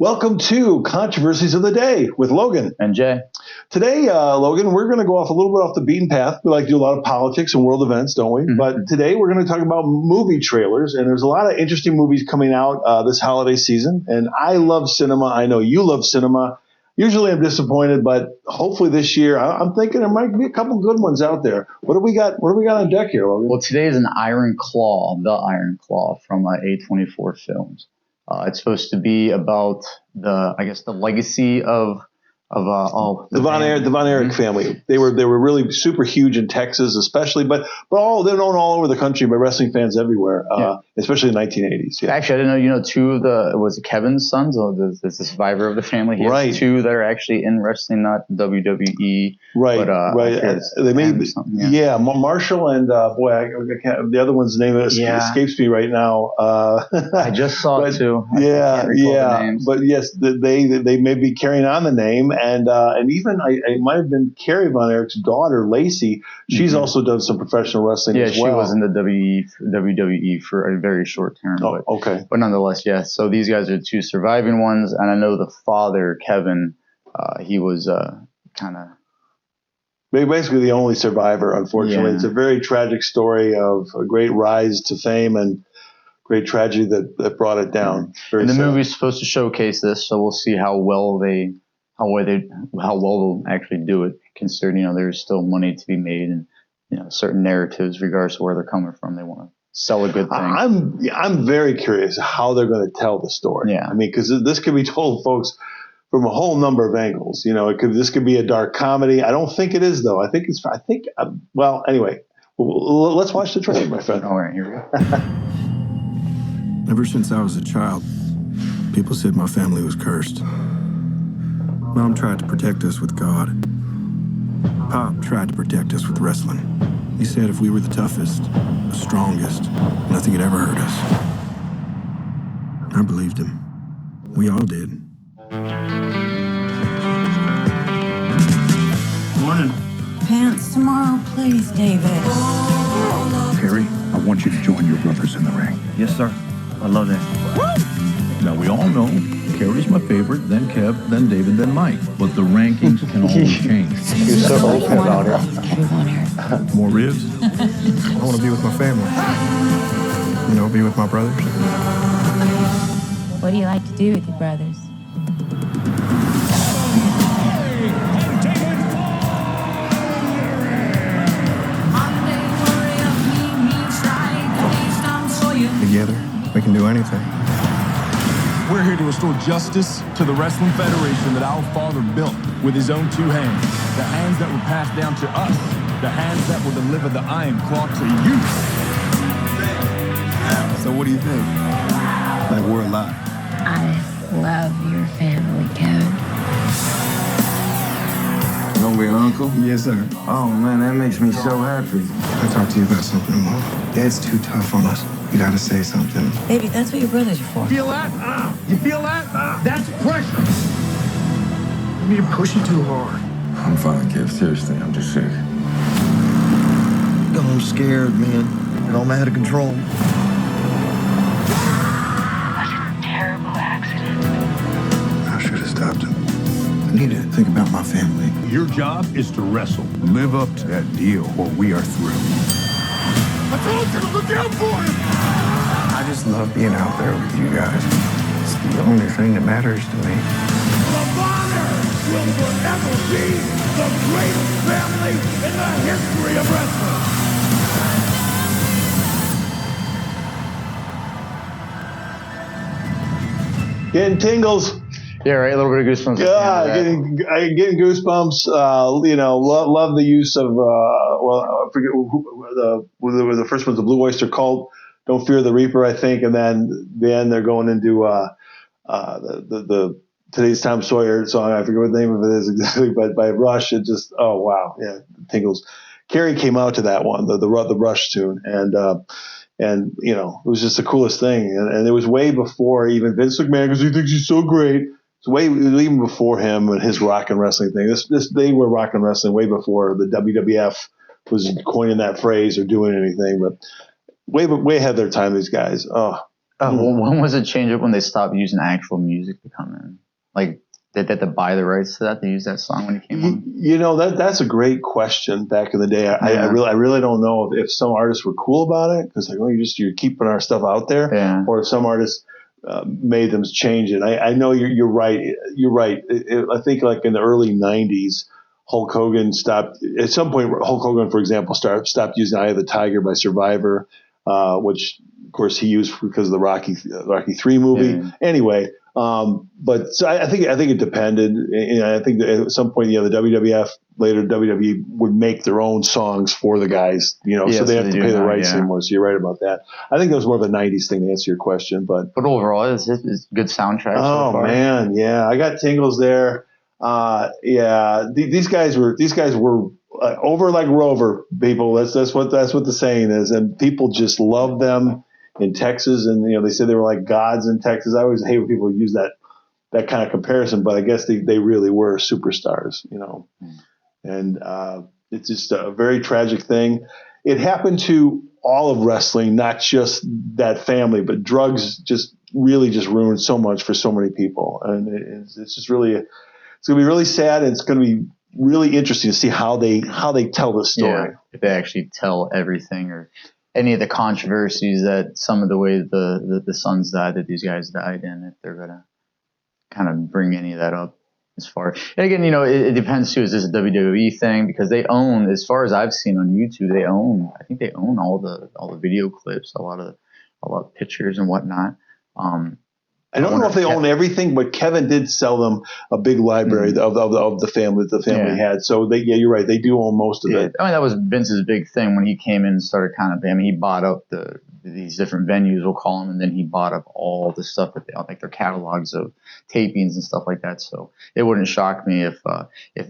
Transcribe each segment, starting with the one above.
Welcome to Controversies of the Day with Logan. And Jay. Today, Logan, we're going to go off a little bit off the beaten path. We like to do a lot of politics and world events, don't we? Mm-hmm. But today we're going to talk about movie trailers. And there's a lot of interesting movies coming out this holiday season. And I love cinema. I know you love cinema. Usually I'm disappointed, but hopefully this year, I'm thinking there might be a couple good ones out there. What do we got on deck here, Logan? Well, today is an Iron Claw, the Iron Claw from A24 Films. It's supposed to be about the legacy of the Von Erich family. They were really super huge in Texas, especially, but they're known all over the country by wrestling fans everywhere, especially in the 1980s. Yeah. Actually, I didn't know. Two of was it Kevin's sons? Or the survivor of the family. He has two that are actually in wrestling, not WWE. Right, right. They made Marshall and I can't, the other one's name escapes me right now. I just saw it too. But yes, they may be carrying on the name. And even I might have been Kerry Von Erich's daughter, Lacey. She's also done some professional wrestling as well. Yeah, she was in the WWE for a very short term. Oh, okay. But nonetheless, So these guys are two surviving ones. And I know the father, Kevin, he was kind of... basically the only survivor, unfortunately. Yeah. It's a very tragic story of a great rise to fame and great tragedy that brought it down. And the movie's supposed to showcase this, so we'll see how well they'll actually do it, considering there's still money to be made and certain narratives, regardless of where they're coming from. They want to sell a good thing. I'm very curious how they're going to tell the story. Yeah, I mean, because this could be told, folks, from a whole number of angles. This could be a dark comedy. I don't think it is, though. Well, anyway, let's watch the trailer, my friend. All right, here we go. Ever since I was a child, people said my family was cursed. Mom tried to protect us with God. Pop tried to protect us with wrestling. He said if we were the toughest, the strongest, nothing could ever hurt us. I believed him. We all did. Morning. Pants tomorrow, please, David. Terry, I want you to join your brothers in the ring. Yes, sir. I love that. Woo! Now, we all know Kerry's my favorite, then Kev, then David, then Mike. But the rankings can always change. You're so open about it. More ribs? I want to be with my family. Be with my brothers. What do you like to do with your brothers? Together, we can do anything. We're here to restore justice to the Wrestling Federation that our father built with his own two hands. The hands that were passed down to us. The hands that will deliver the Iron Claw to you. So what do you think? Like we're alive? I love your family, Kevin. You gonna be an uncle? Yes, sir. Oh, man, that makes me so happy. I talked to you about something, Mom. Dad's too tough on us. You gotta say something. Baby, that's what your brothers are for. Feel that? You feel that? That's pressure. You're pushing too hard. I'm fine, Kev. Seriously, I'm just sick. I'm scared, man. It all out of control. What a terrible accident. I should have stopped him. I need to think about my family. Your job is to wrestle. Live up to that deal or we are through. I told you to look out for him! I just love being out there with you guys. It's the only thing that matters to me. The Bonner will forever be the greatest family in the history of wrestling. Getting tingles. Yeah, right. A little bit of goosebumps. Yeah, getting goosebumps. Love the use of. I forget the first one's the Blue Oyster Cult. Don't Fear the Reaper, I think, and then they're going into the today's Tom Sawyer song. I forget what the name of it is exactly, but by Rush. It just tingles. Kerry came out to that one, the Rush tune, and it was just the coolest thing, and it was way before even Vince McMahon because he thinks he's so great. It's even before him and his rock and wrestling thing. They were rock and wrestling way before the WWF was coining that phrase or doing anything, but way ahead of their time. These guys, When was it changed up when they stopped using actual music to come in? Like, did they have to buy the rights to that to use that song when it came on? You know, that's a great question. Back in the day, I really don't know if some artists were cool about it because like, well, you're keeping our stuff out there, or if some artists made them change it. I know you're right. You're right. I think like in the early '90s, Hulk Hogan stopped. At some point, Hulk Hogan, for example, stopped using "Eye of the Tiger" by Survivor, which of course he used because of the Rocky III movie. Yeah. Anyway. But so I think it depended. And I think that at some point, the WWF, later WWE, would make their own songs for the guys, so they have to pay the rights anymore. So you're right about that. I think that was more of a '90s thing to answer your question, but overall, it's good soundtrack. Oh so far. Man, yeah, I got tingles there. These guys were over like Rover people. That's what the saying is, and people just love them. In Texas, and they said they were like gods in Texas. I always hate when people use that kind of comparison, but I guess they really were superstars, And it's just a very tragic thing. It happened to all of wrestling, not just that family, but drugs just ruined so much for so many people, and it's just really it's going to be really sad, and it's going to be really interesting to see how they tell the story. Yeah, if they actually tell everything or any of the controversies that some of the way the sons died, that these guys died in, if they're going to kind of bring any of that up as far. And again, it depends too. Is this a WWE thing? Because they own, as far as I've seen on YouTube, I think they own all the video clips, a lot of pictures and whatnot. I don't know if they own everything, but Kevin did sell them a big library of the family that the family had. So you're right. They do own most of it. I mean, that was Vince's big thing when he came in and started he bought up these different venues, we'll call them, and then he bought up all the stuff that they like their catalogs of tapings and stuff like that. So it wouldn't shock me if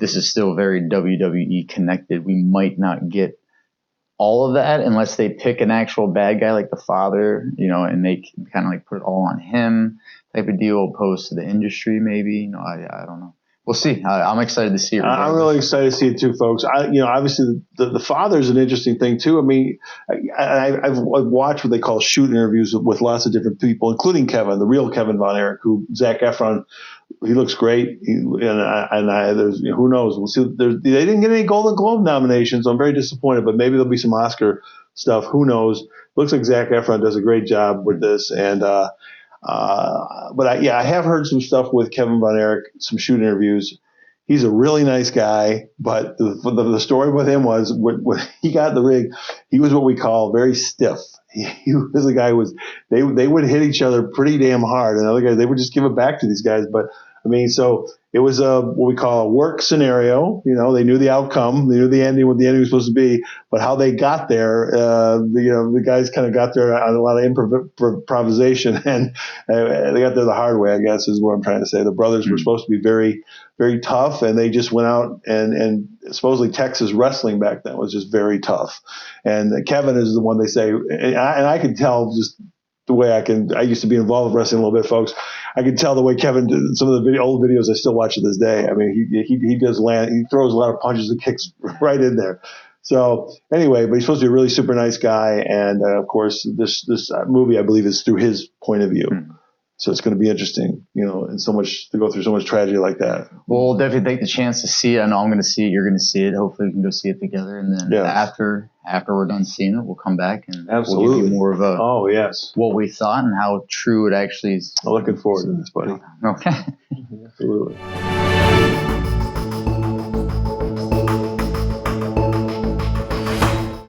this is still very WWE connected. We might not get all of that unless they pick an actual bad guy like the father, and they kind of like put it all on him type of deal opposed to the industry maybe. I don't know. We'll see. I'm excited to see it. I'm really excited to see it too, folks. Obviously the father is an interesting thing too. I mean, I've watched what they call shoot interviews with lots of different people, including Kevin, the real Kevin Von Erich, who Zac Efron. He looks great, there's who knows? We'll see. They didn't get any Golden Globe nominations, so I'm very disappointed. But maybe there'll be some Oscar stuff. Who knows? Looks like Zac Efron does a great job with this, and I have heard some stuff with Kevin Von Erich, some shoot interviews. He's a really nice guy, but the story with him was when he got in the ring, he was what we call very stiff. He was a guy they would hit each other pretty damn hard, and other guys they would just give it back to these guys. But I mean, so it was what we call a work scenario. They knew the outcome, they knew the ending, what the ending was supposed to be, but how they got there, the guys kind of got there on a lot of improvisation, and they got there the hard way, I guess, is what I'm trying to say. The brothers were supposed to be very, very tough, and they just went out and supposedly Texas wrestling back then was just very tough. And Kevin is the one they say, and I can tell just the way I used to be involved with wrestling a little bit, folks. I can tell the way Kevin did some of the old videos I still watch to this day. I mean, he does land, he throws a lot of punches and kicks right in there. So anyway, but he's supposed to be a really super nice guy. And of course, this movie, I believe, is through his point of view. So it's going to be interesting, and so much to go through so much tragedy like that. Well, we'll definitely take the chance to see it. I know I'm going to see it. You're going to see it. Hopefully we can go see it together. And then after we're done seeing it, we'll come back and we'll give you more of what we thought and how true it actually is. I'm looking forward to this, buddy. Okay. Absolutely.